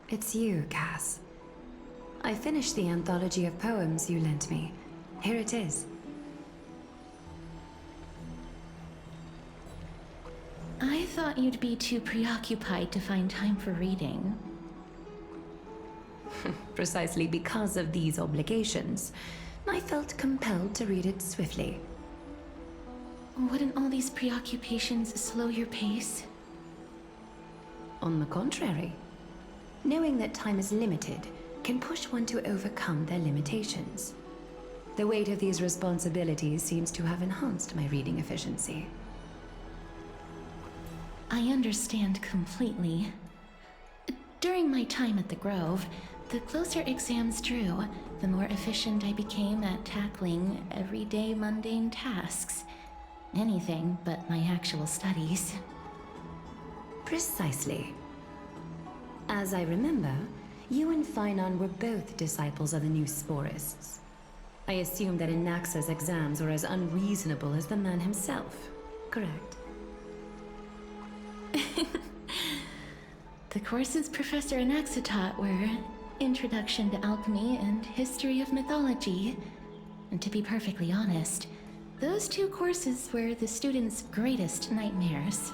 It's you, Cass. I finished the anthology of poems you lent me. Here it is. I thought you'd be too preoccupied to find time for reading. Precisely because of these obligations, I felt compelled to read it swiftly. Wouldn't all these preoccupations slow your pace? On the contrary, knowing that time is limited can push one to overcome their limitations. The weight of these responsibilities seems to have enhanced my reading efficiency. I understand completely. During my time at the Grove, the closer exams drew, the more efficient I became at tackling everyday mundane tasks. Anything but my actual studies. Precisely. As I remember, you and Finon were both disciples of the new Sporists. I assume that Anaxa's exams were as unreasonable as the man himself, correct? The courses Professor Anaxa taught were Introduction to Alchemy and History of Mythology. And to be perfectly honest, those two courses were the students' greatest nightmares.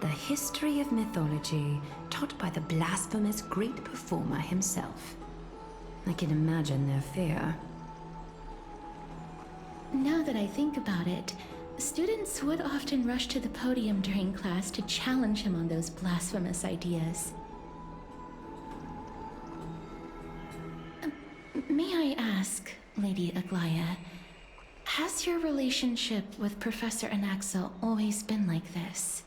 The history of mythology taught by the blasphemous great performer himself. I can imagine their fear. Now that I think about it, students would often rush to the podium during class to challenge him on those blasphemous ideas. May I ask, Lady Aglaya, has your relationship with Professor Anaxa always been like this?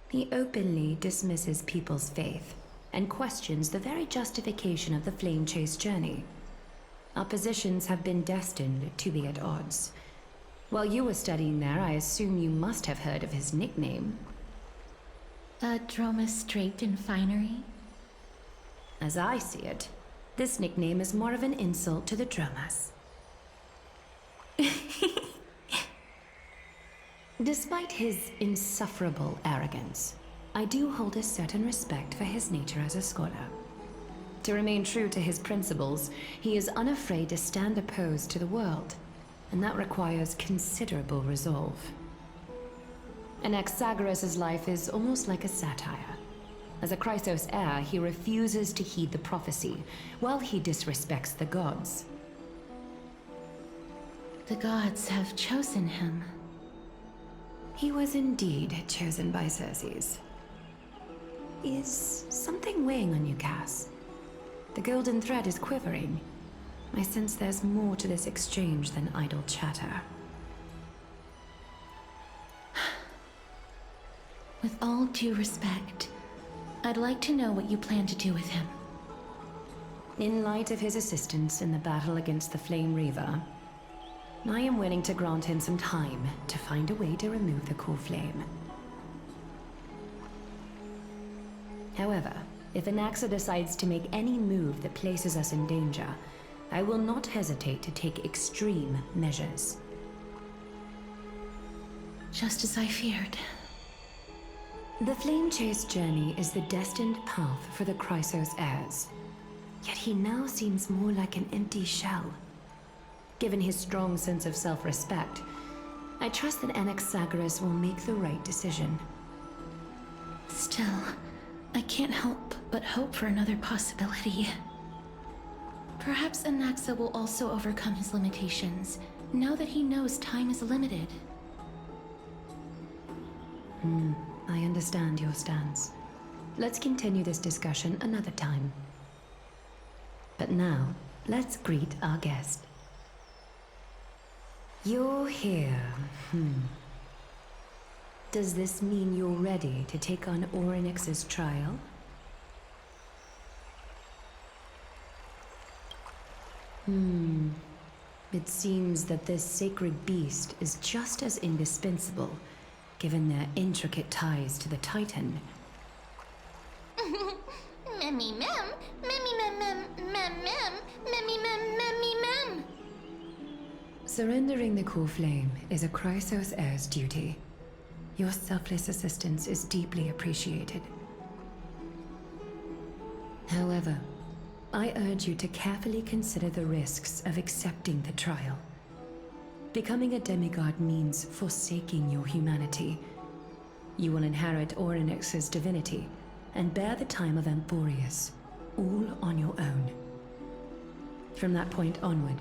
He openly dismisses people's faith and questions the very justification of the Flame Chase journey. Our positions have been destined to be at odds. While you were studying there, I assume you must have heard of his nickname. Droma Straight in Finery? As I see it, this nickname is more of an insult to the Dromas. Despite his insufferable arrogance, I do hold a certain respect for his nature as a scholar. To remain true to his principles, he is unafraid to stand opposed to the world, and that requires considerable resolve. Anaxagoras' life is almost like a satire. As a Chrysos heir, he refuses to heed the prophecy, while he disrespects the gods. The gods have chosen him. He was indeed chosen by Circes. Is something weighing on you, Cass? The golden thread is quivering. I sense there's more to this exchange than idle chatter. With all due respect, I'd like to know what you plan to do with him. In light of his assistance in the battle against the Flame Reaver, I am willing to grant him some time to find a way to remove the core flame. However, if Anaxa decides to make any move that places us in danger, I will not hesitate to take extreme measures. Just as I feared. The Flame Chase journey is the destined path for the Chrysos heirs. Yet he now seems more like an empty shell. Given his strong sense of self-respect, I trust that Anaxagoras will make the right decision. Still, I can't help but hope for another possibility. Perhaps Anaxa will also overcome his limitations, now that he knows time is limited. I understand your stance. Let's continue this discussion another time. But now, let's greet our guest. You're here. Does this mean you're ready to take on Orynyx's trial? It seems that this sacred beast is just as indispensable, given their intricate ties to the Titan. Memmy mem, memmy mem mem mem mem, memmy mem memmy mem. Surrendering the core flame is a Chrysos heir's duty. Your selfless assistance is deeply appreciated. However, I urge you to carefully consider the risks of accepting the trial. Becoming a demigod means forsaking your humanity. You will inherit Orynyx's divinity and bear the time of Amphorius, all on your own. From that point onward,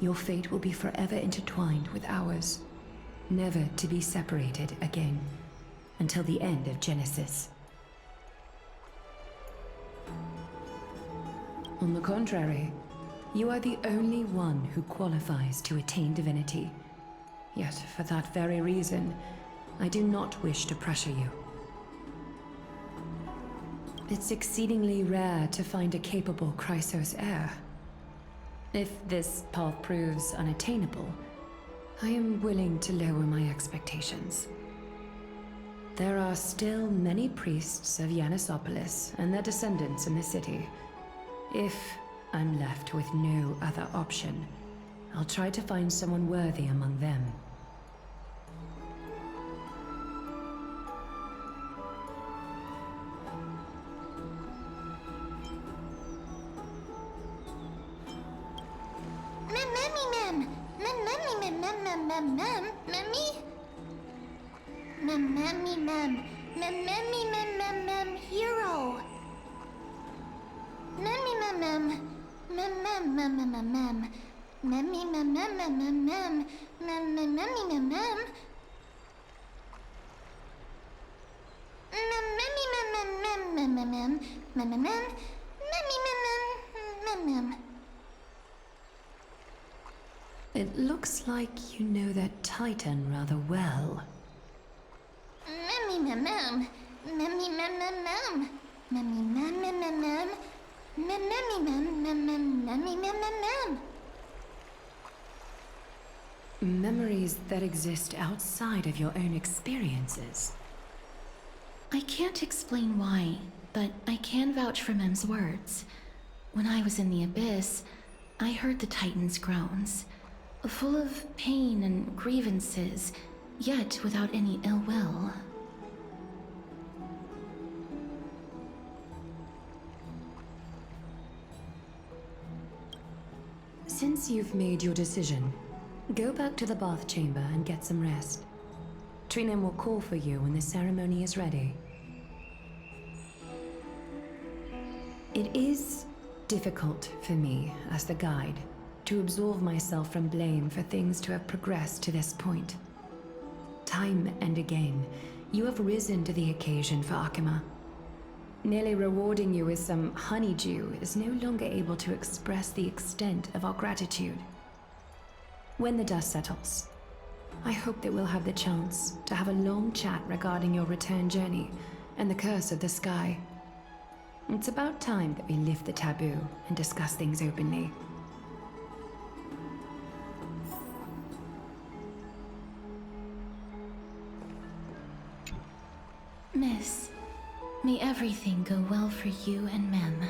your fate will be forever intertwined with ours, never to be separated again, until the end of Genesis. On the contrary, you are the only one who qualifies to attain divinity. Yet, for that very reason, I do not wish to pressure you. It's exceedingly rare to find a capable Chrysos heir. If this path proves unattainable, I am willing to lower my expectations. There are still many priests of Yanissopolis and their descendants in the city. If I'm left with no other option, I'll try to find someone worthy among them. Hero. It looks like you know that Titan rather well. Memories that exist outside of your own experiences. I can't explain why, but I can vouch for Mem's words. When I was in the Abyss, I heard the Titan's groans, full of pain and grievances, yet without any ill will. Since you've made your decision, go back to the bath chamber and get some rest. Trinem will call for you when the ceremony is ready. It is difficult for me, as the guide, to absolve myself from blame for things to have progressed to this point. Time and again, you have risen to the occasion for Akima. Nearly rewarding you with some honeydew is no longer able to express the extent of our gratitude. When the dust settles, I hope that we'll have the chance to have a long chat regarding your return journey and the curse of the sky. It's about time that we lift the taboo and discuss things openly. Miss, may everything go well for you and Mem.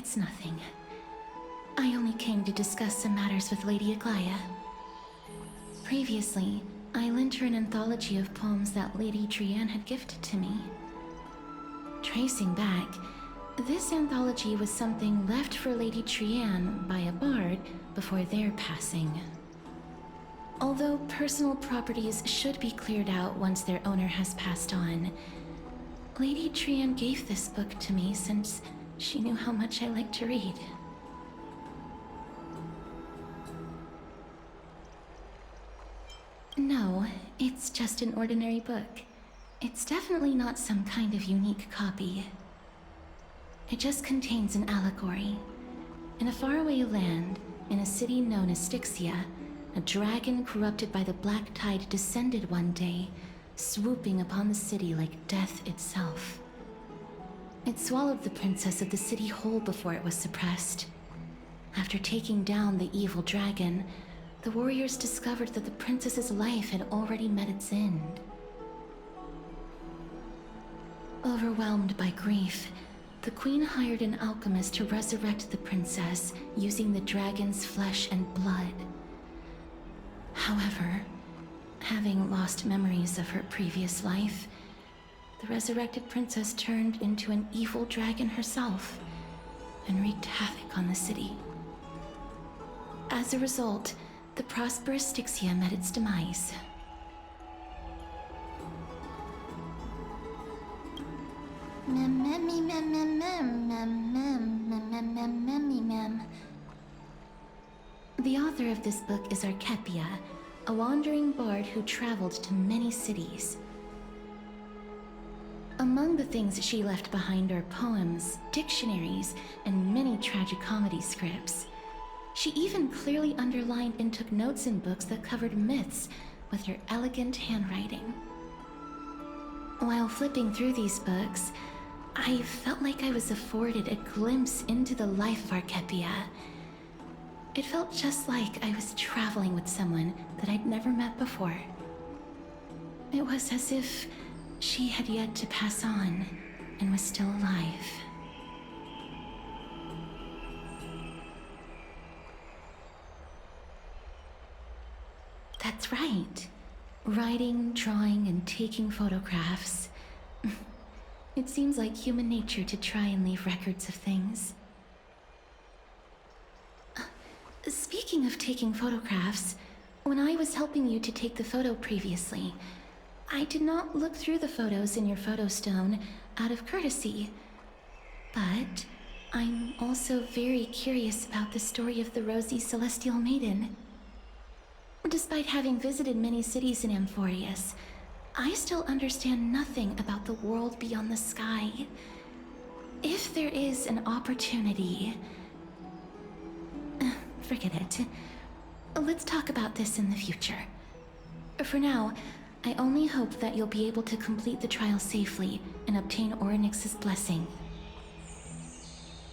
It's nothing. I only came to discuss some matters with Lady Aglaya. Previously, I lent her an anthology of poems that Lady Trianne had gifted to me. Tracing back, this anthology was something left for Lady Trianne by a bard before their passing. Although personal properties should be cleared out once their owner has passed on, Lady Trianne gave this book to me since she knew how much I like to read. No, it's just an ordinary book. It's definitely not some kind of unique copy. It just contains an allegory. In a faraway land, in a city known as Styxia, a dragon corrupted by the black tide descended one day, swooping upon the city like death itself. It swallowed the princess of the city whole before it was suppressed. After taking down the evil dragon, the warriors discovered that the princess's life had already met its end. Overwhelmed by grief, the queen hired an alchemist to resurrect the princess using the dragon's flesh and blood. However, having lost memories of her previous life, the resurrected princess turned into an evil dragon herself and wreaked havoc on the city. As a result, the prosperous Styxia met its demise. The author of this book is Archepia, a wandering bard who traveled to many cities. Among the things she left behind are poems, dictionaries, and many tragicomedy scripts. She even clearly underlined and took notes in books that covered myths with her elegant handwriting. While flipping through these books, I felt like I was afforded a glimpse into the life of Archepia. It felt just like I was traveling with someone that I'd never met before. It was as if she had yet to pass on and was still alive. That's right. Writing, drawing, and taking photographs. It seems like human nature to try and leave records of things. Speaking of taking photographs, when I was helping you to take the photo previously, I did not look through the photos in your photo stone out of courtesy. But I'm also very curious about the story of the Rosy Celestial Maiden. Despite having visited many cities in Amphorius, I still understand nothing about the world beyond the sky. If there is an opportunity... forget it. Let's talk about this in the future. For now, I only hope that you'll be able to complete the trial safely and obtain Orynyx's blessing.